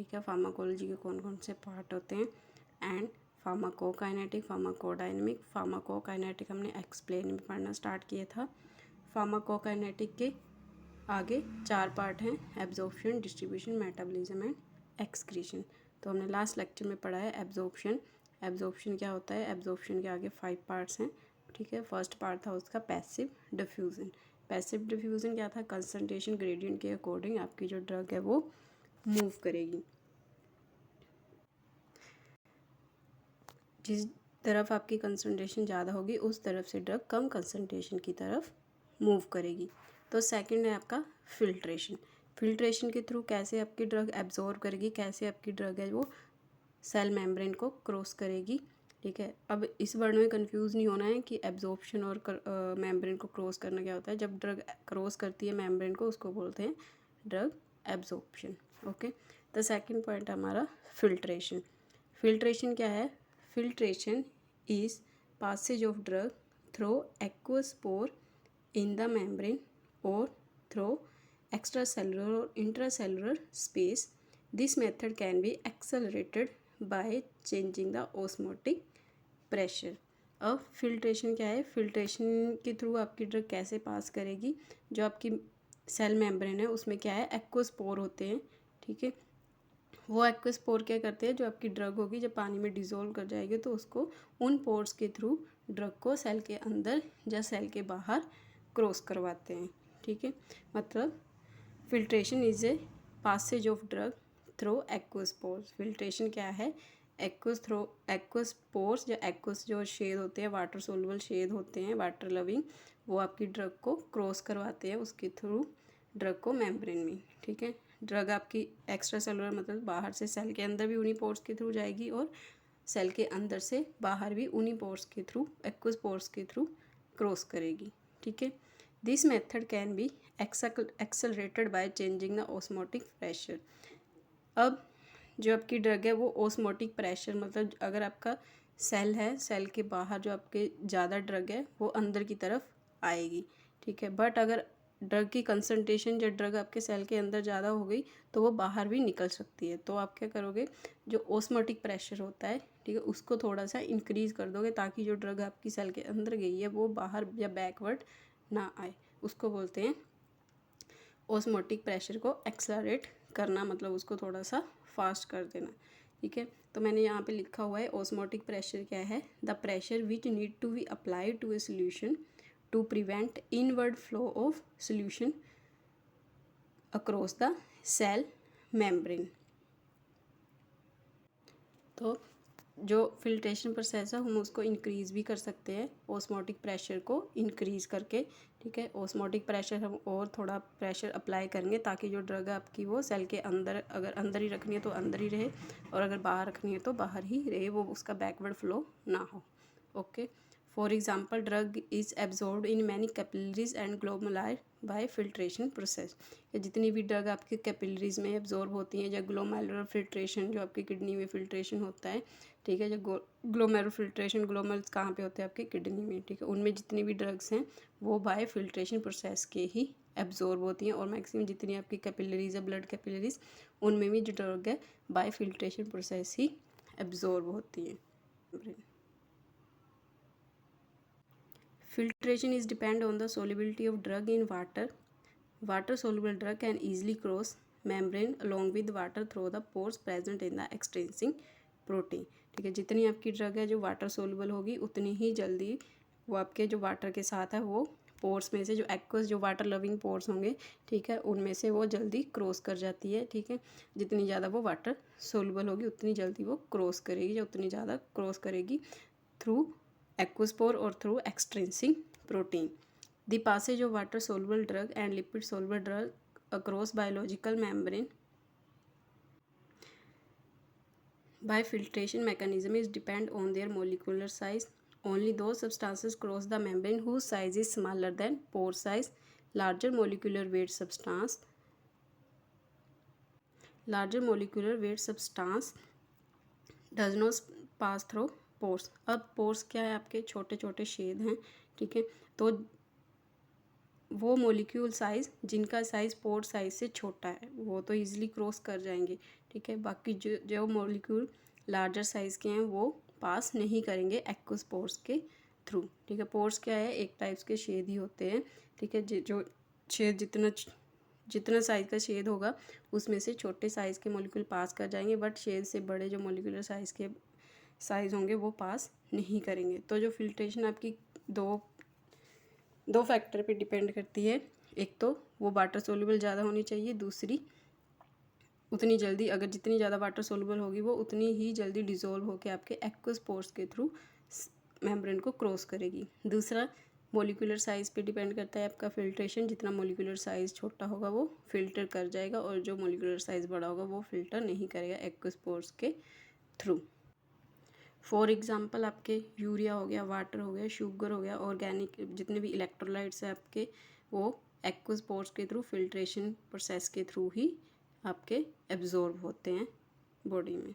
ठीक है, फार्माकोलॉजी के कौन कौन से पार्ट होते हैं, एंड फार्माकोकाइनेटिक, फार्माकोडायनेमिक। फार्माकोकाइनेटिक हमने एक्सप्लेन में पढ़ना स्टार्ट किया था। फार्माकोकाइनेटिक के आगे 4 पार्ट हैं, absorption, distribution, metabolism and excretion. तो हमने लास्ट लेक्चर में पढ़ा है एब्जॉर्प्शन। एब्जॉर्प्शन क्या होता है? एब्जॉर्प्शन के आगे 5 पार्ट्स हैं, ठीक है। फर्स्ट पार्ट था उसका पैसिव डिफ्यूज़न। पैसिव डिफ्यूज़न क्या था? कंसंट्रेशन ग्रेडियंट के अकॉर्डिंग आपकी जो ड्रग है वो मूव करेगी। जिस तरफ आपकी कंसंट्रेशन ज़्यादा होगी उस तरफ से ड्रग कम कंसंट्रेशन की तरफ मूव करेगी। तो सेकंड है आपका फिल्ट्रेशन। फिल्ट्रेशन के थ्रू कैसे आपकी ड्रग एब्जॉर्ब करेगी, कैसे आपकी ड्रग है वो सेल मेम्ब्रेन को क्रॉस करेगी, ठीक है। अब इस वर्ड में कंफ्यूज नहीं होना है कि एब्जॉर्प्शन और मेम्ब्रेन को क्रॉस करना क्या होता है। जब ड्रग क्रॉस करती है मेम्ब्रेन को उसको बोलते हैं drug absorption, okay. The second point हमारा फिल्ट्रेशन। फिल्ट्रेशन क्या है? Filtration is passage of drug through aqueous pore in the membrane or through extracellular or intracellular space. This method can be accelerated by changing the osmotic pressure. अब filtration क्या है? Filtration के through आपकी drug कैसे पास करेगी? जो आपकी cell membrane है उसमें क्या है? एक्वस पोर होते हैं, ठीक है। वो एक्वस पोर क्या करते हैं? जो आपकी ड्रग होगी जब पानी में डिज़ोल्व कर जाएगी तो उसको उन पोर्स के थ्रू ड्रग को सेल के अंदर या सेल के बाहर क्रॉस करवाते हैं, ठीक है। मतलब filtration is a passage of drug through aqueous pores. Filtration क्या है? एक्वस पोर्स या एक्वस जो शेड होते हैं, वाटर सोलुबल शेड होते हैं, वाटर लविंग, वो आपकी ड्रग को क्रॉस करवाते हैं उसके थ्रू ड्रग को मेम्ब्रेन में, ठीक है। ड्रग आपकी एक्स्ट्रा सेलुलर मतलब बाहर से सेल के अंदर भी उन्हीं पोर्स के थ्रू जाएगी और सेल के अंदर से बाहर भी उन्हीं पोर्स के थ्रू, एक्वस पोर्स के थ्रू क्रॉस करेगी, ठीक है। This method can be accelerated by changing the osmotic pressure. अब जो आपकी ड्रग है वो ऑस्मोटिक प्रेशर मतलब अगर आपका सेल है, सेल के बाहर जो आपके ज़्यादा ड्रग है वो अंदर की तरफ आएगी, ठीक है। बट अगर ड्रग की कंसंट्रेशन जब ड्रग आपके सेल के अंदर ज़्यादा हो गई तो वो बाहर भी निकल सकती है। तो आप क्या करोगे? जो ऑस्मोटिक प्रेशर होता है, ठीक है, उसको थोड़ा सा इंक्रीज़ कर दोगे ताकि जो ड्रग आपकी सेल के अंदर गई है वो बाहर या बैकवर्ड ना आए। उसको बोलते हैं ऑस्मोटिक प्रेशर को एक्सेलरेट करना, मतलब उसको थोड़ा सा फास्ट कर देना, ठीक है। तो मैंने यहाँ पे लिखा हुआ है ऑस्मोटिक प्रेशर क्या है? The pressure which need to be applied to a solution to prevent inward flow of solution across the cell membrane। तो जो फिल्ट्रेशन प्रोसेस है हम उसको इंक्रीज़ भी कर सकते हैं ऑस्मोटिक प्रेशर को इंक्रीज़ करके, ठीक है। ऑस्मोटिक प्रेशर हम और थोड़ा प्रेशर अप्लाई करेंगे ताकि जो ड्रग है आपकी वो सेल के अंदर, अगर अंदर ही रखनी है तो अंदर ही रहे और अगर बाहर रखनी है तो बाहर ही रहे, वो उसका बैकवर्ड फ्लो ना हो, okay. For example drug is absorbed in many capillaries and glomeruli bye filtration process. या जितनी भी ड्रग आपके कैपिलरीज में एब्जॉर्ब होती हैं या ग्लोमेरुलर फिल्ट्रेशन जो आपकी किडनी में फिल्ट्रेशन होता है, ठीक है। जो ग्लोमेरुलर फिल्ट्रेशन, ग्लोमेरुल्स कहाँ पे होते हैं? आपकी किडनी में, ठीक है। उनमें जितनी भी ड्रग्स हैं वो बाय फिल्ट्रेशन प्रोसेस के ही एब्जॉर्ब होती हैं और मैक्सिमम जितनी आपकी कैपिलरीज है, ब्लड कैपिलरीज, उनमें भी जो ड्रग है बाय फिल्ट्रेशन प्रोसेस ही एब्जॉर्ब होती हैं। Filtration is depend on the solubility of drug in water. Water soluble drug can easily cross membrane along with water through the pores present in the extrinsic protein, ठीक है। जितनी आपकी drug है जो water soluble होगी उतनी ही जल्दी वो आपके जो वाटर के साथ है वो पोर्स में से जो एक्वस जो वाटर लविंग पोर्स होंगे, ठीक है, उनमें से वो जल्दी क्रॉस कर जाती है, ठीक है। जितनी ज़्यादा वो वाटर सोलुबल होगी उतनी जल्दी वो क्रॉस करेगी या उतनी ज़्यादा क्रॉस करेगी through aqueous pore or through extrinsic protein. The passage of water soluble drug and lipid soluble drug across biological membrane by filtration mechanism is depend on their molecular size. Only those substances cross the membrane whose size is smaller than pore size. Larger molecular weight substance does not pass through pores. अब pores क्या है? आपके छोटे छोटे छेद हैं, ठीक है। तो वो मॉलिक्यूल साइज़ जिनका साइज़ पोर साइज़ से छोटा है वो तो ईजिली क्रॉस कर जाएंगे, ठीक है। बाकी जो जो मॉलिक्यूल लार्जर साइज़ के हैं वो पास नहीं करेंगे एक्वस पोर्स के थ्रू, ठीक है। पोर्स क्या है, एक टाइप्स के छेद ही होते हैं, ठीक है। जो छेद जितना साइज़ का छेद होगा उसमें से छोटे साइज़ के मॉलिक्यूल पास कर जाएंगे, बट छेद से बड़े जो मॉलिक्यूलर साइज़ होंगे वो पास नहीं करेंगे। तो जो फिल्ट्रेशन आपकी दो फैक्टर पे डिपेंड करती है। एक तो वो वाटर सोल्यूबल ज़्यादा होनी चाहिए, दूसरी उतनी जल्दी, अगर जितनी ज़्यादा वाटर सोल्यूबल होगी वो उतनी ही जल्दी डिज़ोल्व होकर आपके एक्वस पोर्स के थ्रू मेम्ब्रेन को क्रॉस करेगी। दूसरा मॉलिक्यूलर साइज़ पे डिपेंड करता है आपका फिल्ट्रेशन, जितना मॉलिक्यूलर साइज़ छोटा होगा वो फिल्टर कर जाएगा और जो मॉलिक्यूलर साइज़ बड़ा होगा वो फिल्टर नहीं करेगा एक्वस पोर्स के थ्रू। फॉर एग्ज़ाम्पल आपके यूरिया हो गया, वाटर हो गया, शुगर हो गया, ऑर्गेनिक जितने भी इलेक्ट्रोलाइट्स हैं आपके, वो एक्वस पोर्स के थ्रू फिल्ट्रेशन प्रोसेस के थ्रू ही आपके एब्जॉर्ब होते हैं बॉडी में।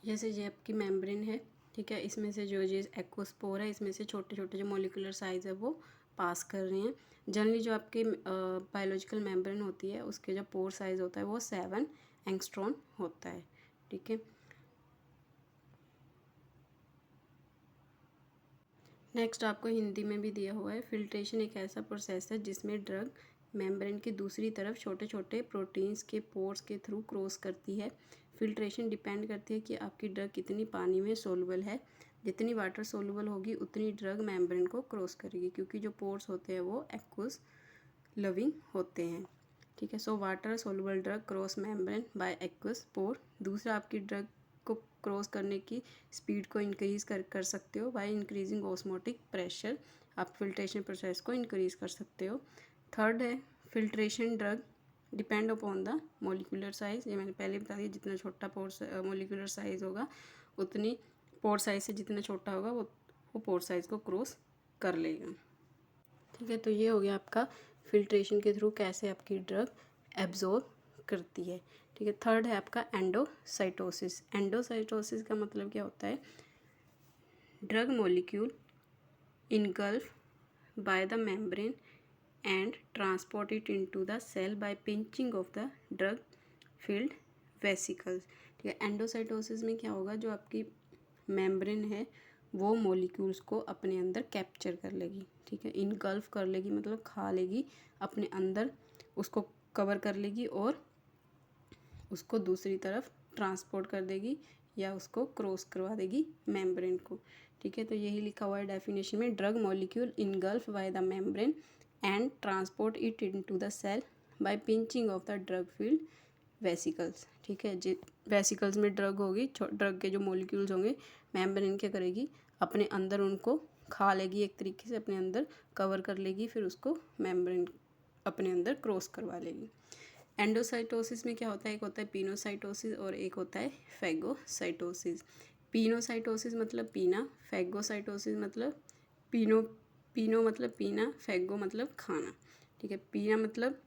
जैसे ये आपकी मेम्ब्रेन है, ठीक है, इसमें से जो ये एक्वस पोर है इसमें से छोटे छोटे जो मॉलिक्यूलर साइज़ है वो पास कर रहे हैं। जनरली जो आपके बायोलॉजिकल मेम्ब्रेन होती है उसके जो पोर साइज़ होता है वो 7 एंगस्ट्रॉन होता है, ठीक है। नेक्स्ट आपको हिंदी में भी दिया हुआ है, फिल्ट्रेशन एक ऐसा प्रोसेस है जिसमें ड्रग मेम्ब्रेन की दूसरी तरफ छोटे छोटे प्रोटीन्स के पोर्स के थ्रू क्रॉस करती है। फिल्ट्रेशन डिपेंड करती है कि आपकी ड्रग कितनी पानी में सोलुबल है। जितनी वाटर सोलुबल होगी उतनी ड्रग मेम्ब्रेन को क्रॉस करेगी, क्योंकि जो पोर्स होते हैं वो एक्वस लविंग होते हैं, ठीक है। So water soluble drug cross membrane by aqueous pore. दूसरा, आपकी ड्रग को क्रॉस करने की स्पीड को इंक्रीज़ कर सकते हो बाय इंक्रीजिंग ऑस्मोटिक प्रेशर। आप फिल्ट्रेशन प्रोसेस को इंक्रीज़ कर सकते हो। थर्ड है filtration drug depend upon the molecular size. ये मैंने पहले बता दिया, जितना छोटा पोर मॉलिक्यूलर साइज़ होगा उतनी पोर साइज़ से जितना छोटा होगा वो पोर साइज़ को क्रॉस कर लेगा, ठीक है। तो ये हो गया आपका फिल्ट्रेशन के थ्रू कैसे आपकी ड्रग एब्जॉर्ब करती है, ठीक है। थर्ड है आपका एंडोसाइटोसिस। एंडोसाइटोसिस का मतलब क्या होता है, drug molecule engulf by the membrane and transport it into the cell by pinching of the drug filled vesicles, ठीक है। एंडोसाइटोसिस में क्या होगा, जो आपकी मेम्ब्रेन है वो मॉलिक्यूल्स को अपने अंदर कैप्चर कर लेगी, ठीक है। इनगल्फ कर लेगी मतलब खा लेगी, अपने अंदर उसको कवर कर लेगी और उसको दूसरी तरफ ट्रांसपोर्ट कर देगी या उसको क्रॉस करवा देगी मेम्ब्रेन को, ठीक है। तो यही लिखा हुआ है डेफिनेशन में, drug molecule engulf by the membrane and transport it into the cell by pinching off the drug filled vesicles, ठीक है। वेसिकल्स में ड्रग होगी, ड्रग के जो मॉलिक्यूल्स होंगे मेम्ब्रेन क्या करेगी, अपने अंदर उनको खा लेगी, एक तरीके से अपने अंदर कवर कर लेगी, फिर उसको मेम्ब्रेन अपने अंदर क्रॉस करवा लेगी। एंडोसाइटोसिस में क्या होता है, एक होता है पिनोसाइटोसिस और एक होता है फैगोसाइटोसिस। पिनोसाइटोसिस मतलब पीना, फैगोसाइटोसिस मतलब पीनो मतलब पीना, फैगो मतलब खाना, ठीक है। पीना मतलब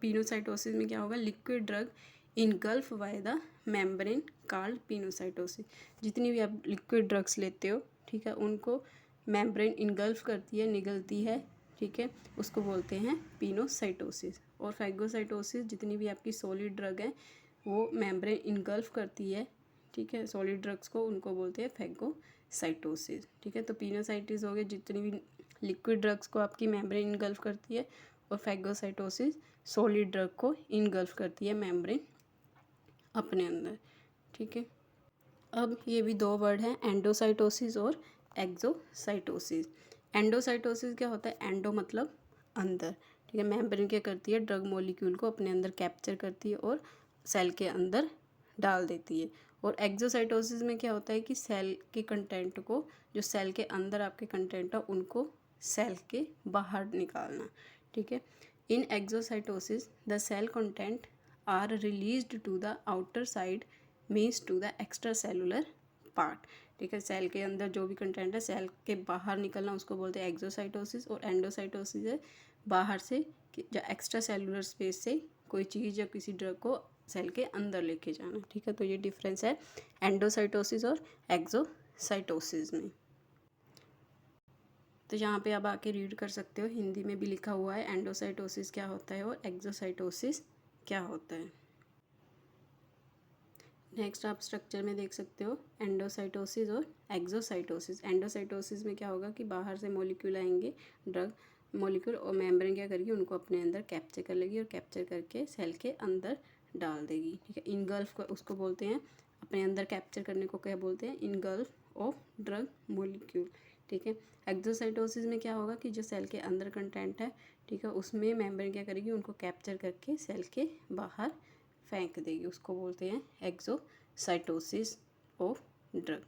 पिनोसाइटोसिस में क्या होगा, liquid drug engulf by the membrane called pinocytosis. जितनी भी आप लिक्विड ड्रग्स लेते हो, ठीक है, उनको मेम्ब्रेन इनगल्फ करती है, निगलती है, ठीक है, उसको बोलते हैं पिनोसाइटोसिस। और फैगोसाइटोसिस जितनी भी आपकी सॉलिड ड्रग है वो मेम्ब्रेन इनगल्फ करती है, ठीक है, सॉलिड ड्रग्स को, उनको बोलते हैं फैगोसाइटोसिस, ठीक है। तो पिनोसाइटिस हो गए जितनी भी लिक्विड ड्रग्स को आपकी मेम्ब्रेन इनगल्फ करती है, और फैगोसाइटोसिस सॉलिड ड्रग को इनगल्फ करती है मेम्ब्रेन अपने अंदर, ठीक है। अब ये भी दो वर्ड हैं, एंडोसाइटोसिस और एक्सोसाइटोसिस। एंडोसाइटोसिस क्या होता है, एंडो मतलब अंदर, ठीक है। मेम्ब्रेन क्या करती है, ड्रग मॉलिक्यूल को अपने अंदर कैप्चर करती है और सेल के अंदर डाल देती है। और एक्सोसाइटोसिस में क्या होता है कि सेल के कंटेंट को, जो सेल के अंदर आपके कंटेंट है उनको सेल के बाहर निकालना, ठीक है। In exocytosis the cell content are released to the outer side means to the extra cellular part, ठीक है। सेल के अंदर जो भी कंटेंट है सेल के बाहर निकलना उसको बोलते हैं एक्सोसाइटोसिस। और एंडोसाइटोसिस है बाहर से, जो एक्स्ट्रा सेलुलर स्पेस से कोई चीज़ या किसी ड्रग को सेल के अंदर लेके जाना, ठीक है। तो ये डिफरेंस है एंडोसाइटोसिस और एक्सोसाइटोसिस में। तो यहाँ पे आप आके रीड कर सकते हो, हिंदी में भी लिखा हुआ है एंडोसाइटोसिस क्या होता है और एक्सोसाइटोसिस क्या होता है। नेक्स्ट आप स्ट्रक्चर में देख सकते हो एंडोसाइटोसिस और एक्सोसाइटोसिस। एंडोसाइटोसिस में क्या होगा कि बाहर से मॉलिक्यूल आएंगे, ड्रग मॉलिक्यूल, और मेम्ब्रेन क्या करेगी, उनको अपने अंदर कैप्चर कर लेगी और कैप्चर करके सेल के अंदर डाल देगी। ठीक है, इनगल्फ को उसको बोलते हैं, अपने अंदर कैप्चर करने को क्या बोलते हैं, इनगल्फ ऑफ ड्रग मॉलिक्यूल। ठीक है, एक्सोसाइटोसिस में क्या होगा कि जो सेल के अंदर कंटेंट है, ठीक है, उसमें मेम्ब्रेन क्या करेगी, उनको कैप्चर करके सेल के बाहर फेंक देगी, उसको बोलते हैं exocytosis of drug.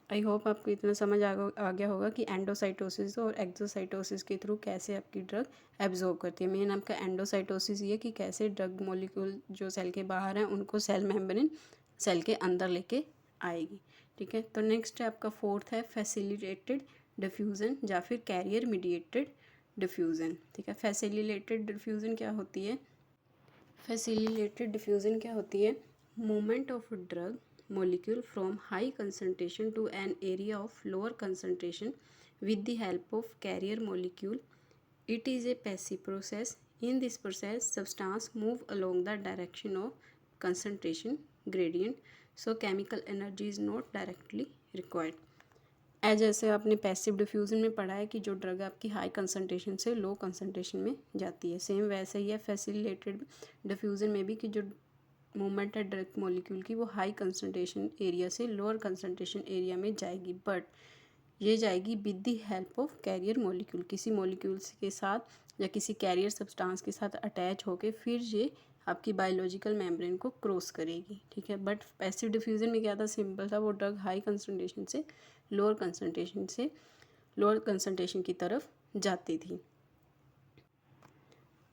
I hope आपको इतना समझ आ गया होगा कि एंडोसाइटोसिस और एक्सोसाइटोसिस के थ्रू कैसे आपकी ड्रग एब्जॉर्ब करती है। मेन आपका एंडोसाइटोसिस ये कि कैसे ड्रग मॉलिक्यूल जो सेल के बाहर हैं उनको सेल मेम्ब्रेन सेल के अंदर लेके आएगी। ठीक है, तो नेक्स्ट है आपका फोर्थ है फैसिलिटेटेड डिफ्यूज़न या फिर कैरियर मीडिएटेड डिफ्यूज़न। ठीक है, फैसिलिटेटेड डिफ्यूज़न क्या होती है, फैसिलिटेटेड डिफ्यूज़न क्या होती है, movement of drug molecule from high concentration to an area of lower concentration with the help of carrier molecule. It is a passive process. In this process, substance move along the direction of concentration gradient, so chemical energy is not directly required. जैसे आपने passive diffusion में पढ़ा है कि जो drug आपकी high concentration से low concentration में जाती है, सेम वैसे ही है फैसिलिटेटेड डिफ्यूज़न में भी कि जो मूवमेंट है ड्रग मॉलिक्यूल की वो हाई कंसनट्रेशन एरिया से लोअर कंसनट्रेशन एरिया में जाएगी, बट ये जाएगी with the help of carrier molecule, किसी मॉलिक्यूल्स के साथ या किसी कैरियर सब्सटेंस के साथ अटैच होके फिर ये आपकी बायोलॉजिकल मेम्ब्रेन को क्रॉस करेगी। ठीक है, बट पैसिव डिफ्यूज़न में क्या था, सिंपल था, वो ड्रग हाई कंसनट्रेशन से लोअर कंसनट्रेशन की तरफ जाती थी।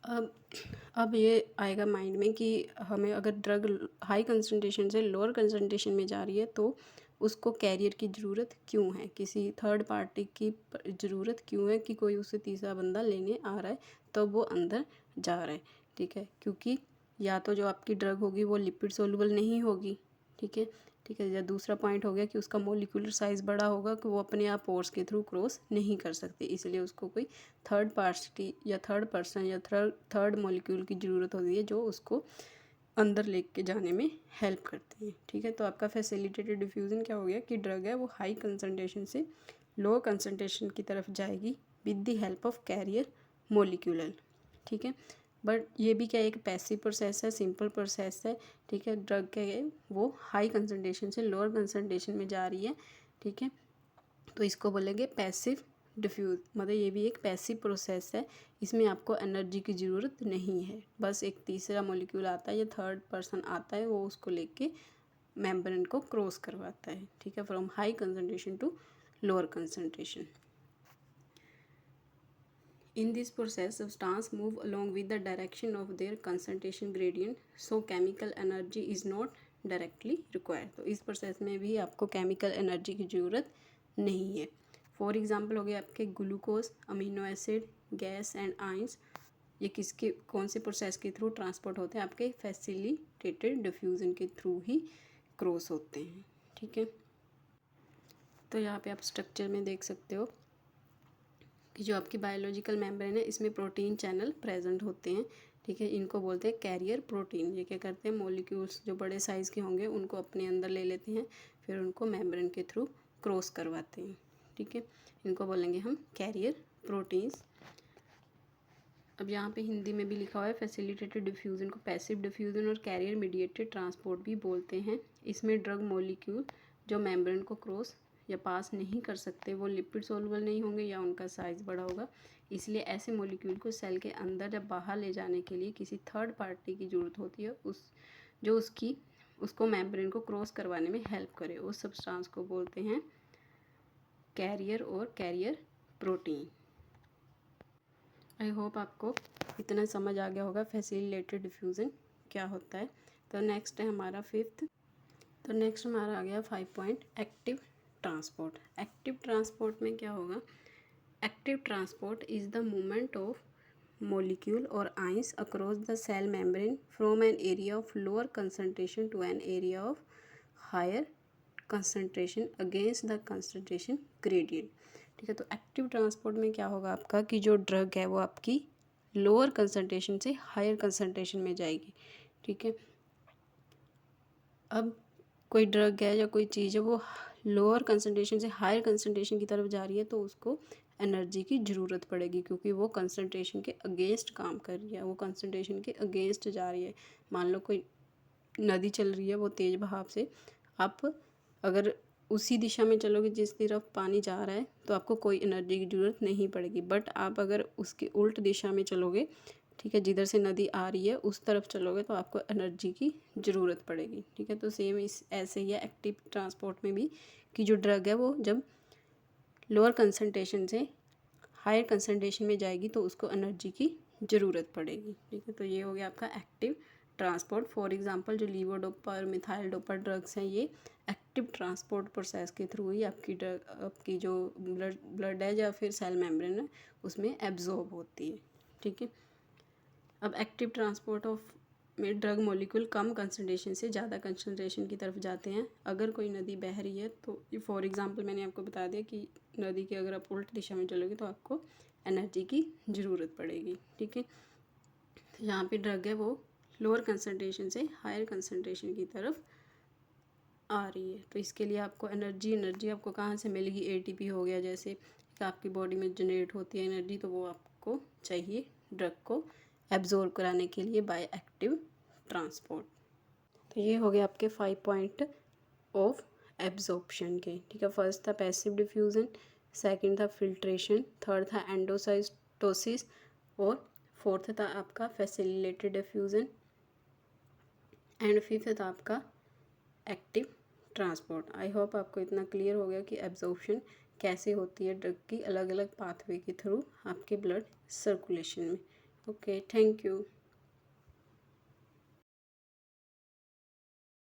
अब ये आएगा माइंड में कि हमें अगर ड्रग हाई कंसनट्रेशन से लोअर कंसनट्रेशन में जा रही है तो उसको कैरियर की ज़रूरत क्यों है, किसी थर्ड पार्टी की ज़रूरत क्यों है कि कोई उसे तीसरा बंदा लेने आ रहा है तो वो अंदर जा रहा है। ठीक है, क्योंकि या तो जो आपकी ड्रग होगी वो लिपिड सोलुबल नहीं होगी। ठीक है, या दूसरा पॉइंट हो गया कि उसका मोलिकुलर साइज़ बड़ा होगा कि वो अपने आप पोर्स के थ्रू क्रॉस नहीं कर सकते, इसलिए उसको कोई थर्ड पार्टी या थर्ड पर्सन या थर्ड मॉलिक्यूल की ज़रूरत होती है जो उसको अंदर लेके जाने में हेल्प करते हैं। ठीक है, तो आपका फैसिलिटेटेड डिफ्यूज़न क्या हो गया कि ड्रग है वो हाई कंसनट्रेशन से लो कंसनट्रेशन की तरफ जाएगी with the help of carrier molecule. ठीक है, बट ये भी क्या एक पैसिव प्रोसेस है, सिंपल प्रोसेस है। ठीक है, ड्रग क्या है वो हाई कंसनट्रेशन से लोअर कंसनट्रेशन में जा रही है। ठीक है, तो इसको बोलेंगे पैसिव डिफ्यूज़, मतलब ये भी एक पैसिव प्रोसेस है, इसमें आपको एनर्जी की ज़रूरत नहीं है, बस एक तीसरा मॉलिक्यूल आता है या थर्ड पर्सन आता है वो उसको लेके मेम्ब्रेन को क्रॉस करवाता है। ठीक है, from high concentration to lower concentration. In this process, substance move along with the direction of their concentration gradient, so chemical energy is not directly required. तो इस प्रोसेस में भी आपको केमिकल एनर्जी की ज़रूरत नहीं है। फॉर एग्जांपल हो गया आपके glucose, amino acid, gas and ions, ये किसके कौन से प्रोसेस के थ्रू ट्रांसपोर्ट होते हैं, आपके फैसिलिटेटेड डिफ्यूज़न के थ्रू ही क्रॉस होते हैं। ठीक है, तो यहाँ पे आप स्ट्रक्चर में देख सकते हो कि जो आपकी बायोलॉजिकल मेम्ब्रेन है इसमें प्रोटीन चैनल प्रेजेंट होते हैं। ठीक है, इनको बोलते हैं कैरियर प्रोटीन। ये क्या करते हैं, मॉलिक्यूल्स जो बड़े साइज़ के होंगे उनको अपने अंदर ले लेते हैं, फिर उनको मेम्ब्रेन के थ्रू क्रॉस करवाते हैं। ठीक है, इनको बोलेंगे हम कैरियर प्रोटीन्स। अब यहाँ पे हिंदी में भी लिखा हुआ है फैसिलिटेटेड डिफ्यूज़न को पैसिव डिफ्यूज़न और कैरियर मीडिएटेड ट्रांसपोर्ट भी बोलते हैं। इसमें ड्रग मॉलिक्यूल जो मेम्ब्रेन को क्रॉस या पास नहीं कर सकते, वो लिपिड सोलुबल नहीं होंगे या उनका साइज़ बड़ा होगा, इसलिए ऐसे मॉलिक्यूल को सेल के अंदर या बाहर ले जाने के लिए किसी थर्ड पार्टी की ज़रूरत होती है जो उसको मेम्ब्रेन को क्रॉस करवाने में हेल्प करे। उस सब्सटेंस को बोलते हैं कैरियर और कैरियर प्रोटीन। आई होप आपको इतना समझ आ गया होगा फैसिलिटेटेड डिफ्यूज़न क्या होता है। तो नेक्स्ट है हमारा नेक्स्ट हमारा आ गया 5 point active transport. Active transport में क्या होगा, active transport is the movement of molecule or ions across the cell membrane from an area of lower concentration to an area of higher concentration against the concentration gradient. ठीक है। तो active transport में क्या होगा आपका कि जो drug है वो आपकी लोअर कंसंट्रेशन से हायर कंसंट्रेशन में जाएगी, ठीक है। अब कोई ड्रग है या कोई चीज़ है वो लोअर कंसंट्रेशन से हायर कंसंट्रेशन की तरफ जा रही है तो उसको एनर्जी की ज़रूरत पड़ेगी, क्योंकि वो कंसंट्रेशन के अगेंस्ट काम कर रही है, वो कंसंट्रेशन के अगेंस्ट जा रही है। मान लो कोई नदी चल रही है वो तेज़ बहाव से, आप अगर उसी दिशा में चलोगे जिस तरफ पानी जा रहा है तो आपको कोई एनर्जी की ज़रूरत नहीं पड़ेगी। बट आप अगर उसके उल्ट दिशा में चलोगे, ठीक है, जिधर से नदी आ रही है उस तरफ चलोगे तो आपको एनर्जी की ज़रूरत पड़ेगी, ठीक है। तो सेम इस ऐसे ही है एक्टिव ट्रांसपोर्ट में भी कि जो ड्रग है वो जब लोअर कंसंट्रेशन से हायर कंसंट्रेशन में जाएगी तो उसको एनर्जी की ज़रूरत पड़ेगी, ठीक है। तो ये हो गया आपका एक्टिव ट्रांसपोर्ट। फॉर एग्जांपल जो लीवोडोपा और मिथाइल डोपा ड्रग्स हैं ये एक्टिव ट्रांसपोर्ट प्रोसेस के थ्रू ही आपकी जो ब्लड है या फिर सेल मेम्ब्रेन है उसमें एब्जॉर्ब होती है, ठीक है। अब एक्टिव ट्रांसपोर्ट ऑफ में ड्रग मॉलिक्यूल कम कंसंट्रेशन से ज़्यादा कंसंट्रेशन की तरफ जाते हैं। अगर कोई नदी बह रही है तो फॉर एग्जांपल मैंने आपको बता दिया कि नदी के अगर आप उल्ट दिशा में चलोगे तो आपको एनर्जी की ज़रूरत पड़ेगी, ठीक है। तो यहाँ पे ड्रग है वो लोअर कंसंट्रेशन से हायर कंसंट्रेशन की तरफ आ रही है, तो इसके लिए आपको एनर्जी आपको कहाँ से मिलेगी, एटीपी हो गया जैसे आपकी बॉडी में जनरेट होती है एनर्जी, तो वो आपको चाहिए ड्रग को एब्जॉर्ब कराने के लिए बाय एक्टिव ट्रांसपोर्ट। तो ये हो गया आपके 5 पॉइंट ऑफ एब्जॉर्प्शन के, ठीक है। फर्स्ट था पैसिव डिफ्यूज़न, सेकंड था फिल्ट्रेशन, थर्ड था एंडोसाइटोसिस और फोर्थ था आपका फैसिलिटेटेड डिफ्यूज़न एंड फिफ्थ था आपका एक्टिव ट्रांसपोर्ट। आई होप आपको इतना क्लियर हो गया कि एब्जॉर्प्शन कैसे होती है ड्रग की अलग अलग पाथवे के थ्रू आपके ब्लड सर्कुलेशन में। Okay, thank you.